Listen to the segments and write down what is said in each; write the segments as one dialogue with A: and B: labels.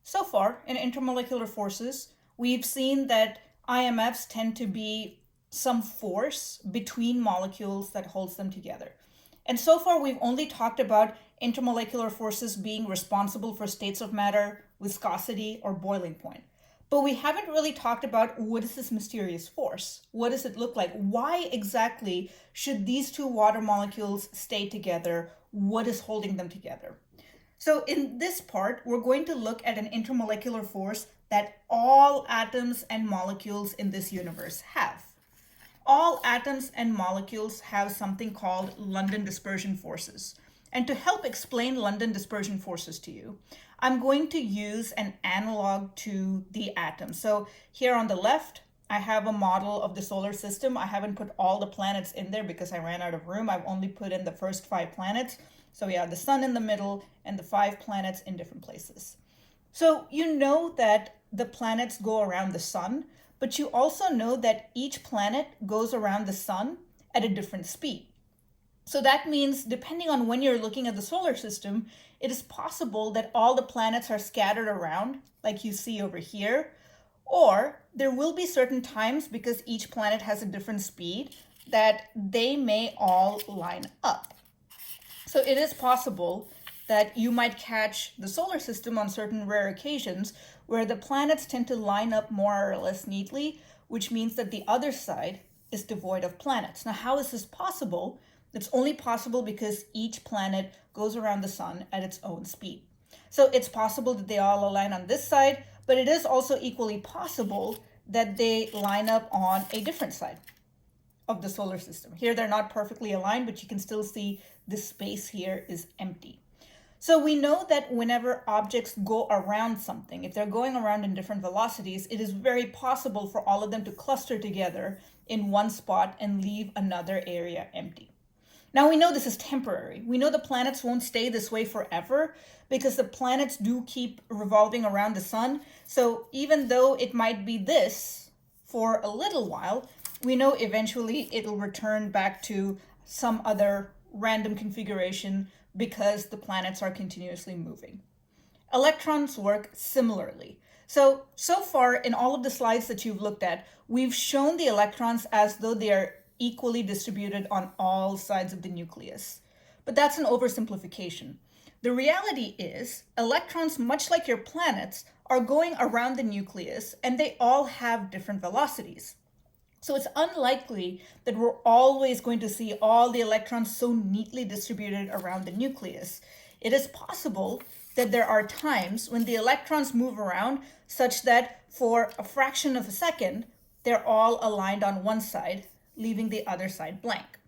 A: So far, in intermolecular forces, we've seen that IMFs tend to be some force between molecules that holds them together. And so far, we've only talked about intermolecular forces being responsible for states of matter, viscosity, or boiling point. But we haven't really talked about what is this mysterious force? What does it look like? Why exactly should these two water molecules stay together? What is holding them together? So in this part, we're going to look at an intermolecular force that all atoms and molecules in this universe have. All atoms and molecules have something called London dispersion forces. And to help explain London dispersion forces to you, I'm going to use an analog to the atom. So here on the left, I have a model of the solar system. I haven't put all the planets in there because I ran out of room. I've only put in the first 5 planets. So we have the sun in the middle and the 5 planets in different places. So you know that the planets go around the sun, but you also know that each planet goes around the sun at a different speed. So that means depending on when you're looking at the solar system, it is possible that all the planets are scattered around, like you see over here, or there will be certain times, because each planet has a different speed, that they may all line up. So it is possible that you might catch the solar system on certain rare occasions where the planets tend to line up more or less neatly, which means that the other side is devoid of planets. Now, how is this possible? It's only possible because each planet goes around the sun at its own speed. So it's possible that they all align on this side, but it is also equally possible that they line up on a different side of the solar system. Here they're not perfectly aligned, but you can still see this space here is empty. So we know that whenever objects go around something, if they're going around in different velocities, it is very possible for all of them to cluster together in one spot and leave another area empty. Now we know this is temporary. We know the planets won't stay this way forever because the planets do keep revolving around the sun. So even though it might be this for a little while, we know eventually it'll return back to some other random configuration because the planets are continuously moving. Electrons work similarly. So far in all of the slides that you've looked at, we've shown the electrons as though they are equally distributed on all sides of the nucleus. But that's an oversimplification. The reality is electrons, much like your planets, are going around the nucleus and they all have different velocities. So it's unlikely that we're always going to see all the electrons so neatly distributed around the nucleus. It is possible that there are times when the electrons move around such that for a fraction of a second, they're all aligned on one side, leaving the other side blank.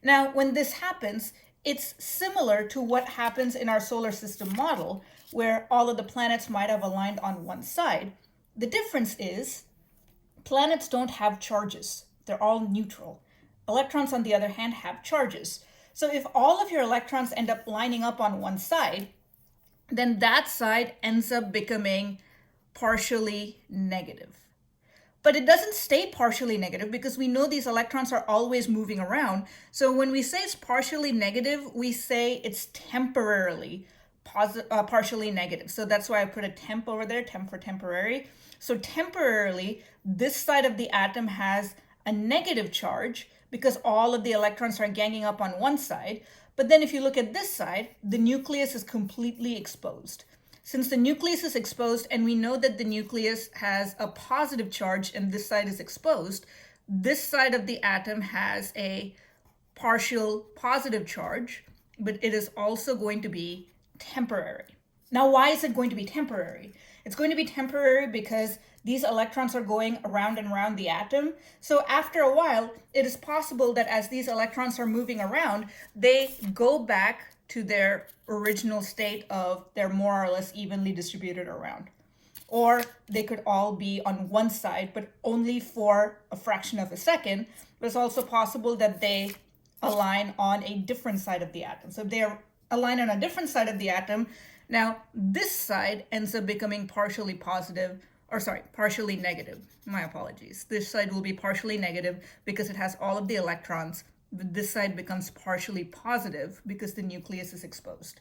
A: Now, when this happens, it's similar to what happens in our solar system model, where all of the planets might have aligned on one side. The difference is planets don't have charges. They're all neutral. Electrons, on the other hand, have charges. So if all of your electrons end up lining up on one side, then that side ends up becoming partially negative. But it doesn't stay partially negative because we know these electrons are always moving around. So when we say it's partially negative, we say it's temporarily partially negative. So that's why I put a temp over there, temp for temporary. So temporarily, this side of the atom has a negative charge because all of the electrons are ganging up on one side. But then if you look at this side, the nucleus is completely exposed. Since the nucleus is exposed and we know that the nucleus has a positive charge and this side is exposed, this side of the atom has a partial positive charge, but it is also going to be temporary. Now, why is it going to be temporary? It's going to be temporary because these electrons are going around and around the atom. So after a while, it is possible that as these electrons are moving around, they go back to their original state of they're more or less evenly distributed around. Or they could all be on one side, but only for a fraction of a second. But it's also possible that they align on a different side of the atom. So if they are aligned on a different side of the atom, now this side ends up becoming partially negative. My apologies. This side will be partially negative because it has all of the electrons. This side becomes partially positive because the nucleus is exposed.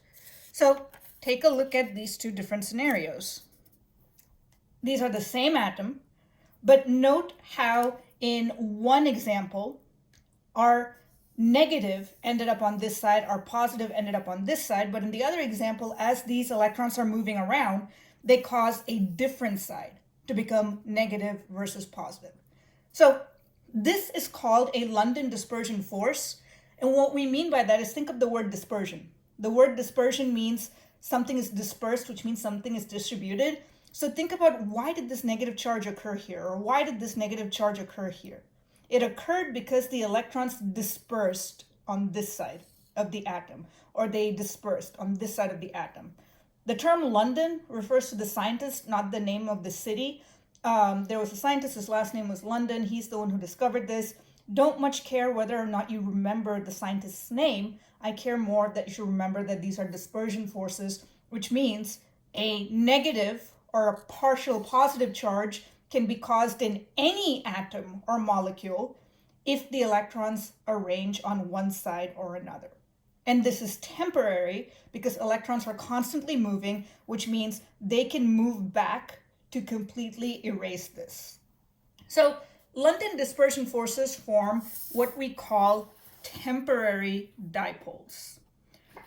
A: So take a look at these two different scenarios. These are the same atom, but note how in one example, our negative ended up on this side, our positive ended up on this side, but in the other example, as these electrons are moving around, they cause a different side to become negative versus positive. So this is called a London dispersion force. And what we mean by that is, think of the word dispersion. The word dispersion means something is dispersed, which means something is distributed. So think about, why did this negative charge occur here? Or why did this negative charge occur here? It occurred because the electrons dispersed on this side of the atom, or they dispersed on this side of the atom. The term London refers to the scientist, not the name of the city. There was a scientist, his last name was London. He's the one who discovered this. Don't much care whether or not you remember the scientist's name. I care more that you should remember that these are dispersion forces, which means a negative or a partial positive charge can be caused in any atom or molecule if the electrons arrange on one side or another. And this is temporary because electrons are constantly moving, which means they can move back to completely erase this. So London dispersion forces form what we call temporary dipoles.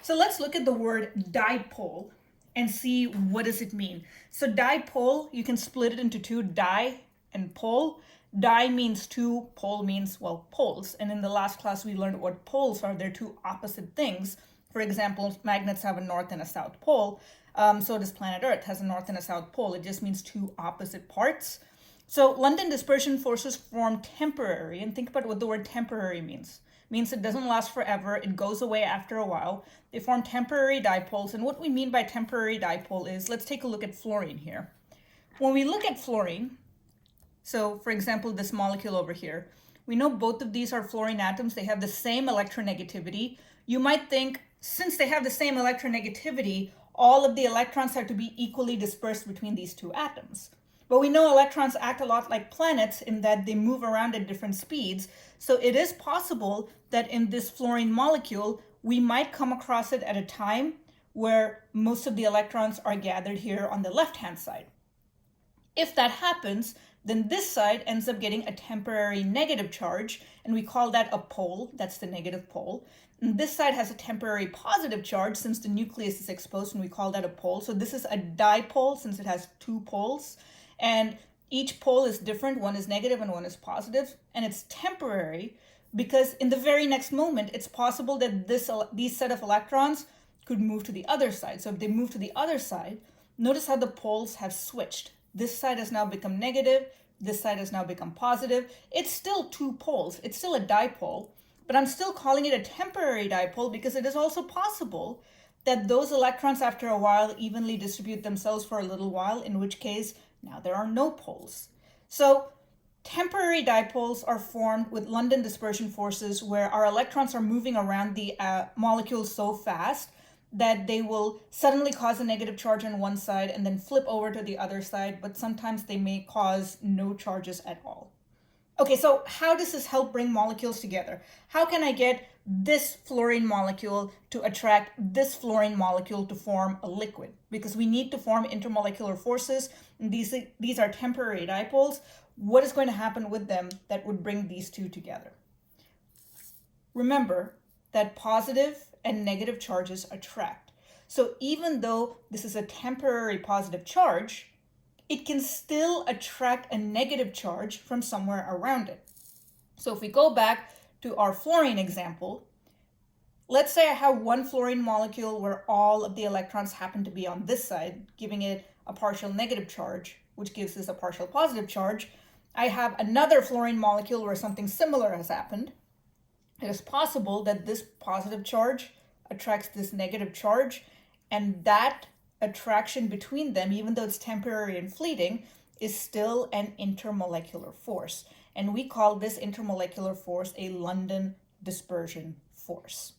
A: So let's look at the word dipole and see what does it mean. So dipole, you can split it into two, di and pole. Di means two, pole means, well, poles. And in the last class, we learned what poles are. They're two opposite things. For example, magnets have a north and a south pole. So does planet Earth, has a north and a south pole. It just means two opposite parts. So London dispersion forces form temporary, and think about what the word temporary means. It means it doesn't last forever, it goes away after a while. They form temporary dipoles, and what we mean by temporary dipole is, let's take a look at fluorine here. When we look at fluorine, so for example, this molecule over here, we know both of these are fluorine atoms. They have the same electronegativity. You might think, since they have the same electronegativity, all of the electrons have to be equally dispersed between these two atoms. But we know electrons act a lot like planets in that they move around at different speeds. So it is possible that in this fluorine molecule, we might come across it at a time where most of the electrons are gathered here on the left-hand side. If that happens, then this side ends up getting a temporary negative charge, and we call that a pole. That's the negative pole. And this side has a temporary positive charge since the nucleus is exposed, and we call that a pole. So this is a dipole since it has two poles. And each pole is different. One is negative and one is positive. And it's temporary because in the very next moment, it's possible that these set of electrons could move to the other side. So if they move to the other side, notice how the poles have switched. This side has now become negative. This side has now become positive. It's still two poles. It's still a dipole, but I'm still calling it a temporary dipole because it is also possible that those electrons after a while evenly distribute themselves for a little while, in which case now there are no poles. So temporary dipoles are formed with London dispersion forces where our electrons are moving around the molecule so fast that they will suddenly cause a negative charge on one side and then flip over to the other side, but sometimes they may cause no charges at all. Okay, so how does this help bring molecules together? How can I get this fluorine molecule to attract this fluorine molecule to form a liquid? Because we need to form intermolecular forces, and these are temporary dipoles. What is going to happen with them that would bring these two together? Remember that positive and negative charges attract. So even though this is a temporary positive charge, it can still attract a negative charge from somewhere around it. So if we go back to our fluorine example, let's say I have one fluorine molecule where all of the electrons happen to be on this side, giving it a partial negative charge, which gives us a partial positive charge. I have another fluorine molecule where something similar has happened. It is possible that this positive charge attracts this negative charge, and that attraction between them, even though it's temporary and fleeting, is still an intermolecular force. And we call this intermolecular force a London dispersion force.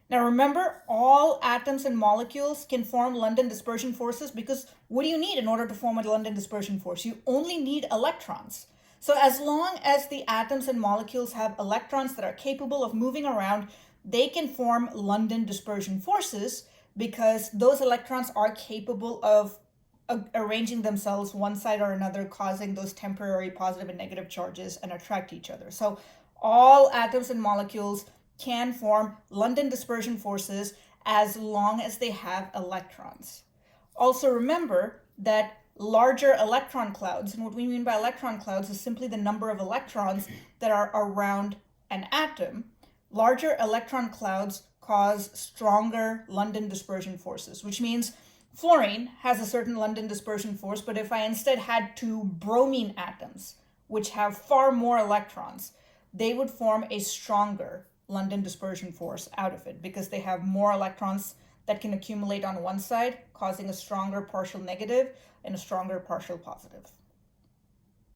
A: Now remember, all atoms and molecules can form London dispersion forces because what do you need in order to form a London dispersion force? You only need electrons. So as long as the atoms and molecules have electrons that are capable of moving around, they can form London dispersion forces because those electrons are capable of arranging themselves one side or another, causing those temporary positive and negative charges and attract each other. So all atoms and molecules can form London dispersion forces as long as they have electrons. Also remember that larger electron clouds, and what we mean by electron clouds is simply the number of electrons that are around an atom. Larger electron clouds cause stronger London dispersion forces, which means fluorine has a certain London dispersion force, but if I instead had two bromine atoms, which have far more electrons, they would form a stronger London dispersion force out of it because they have more electrons that can accumulate on one side, causing a stronger partial negative and a stronger partial positive.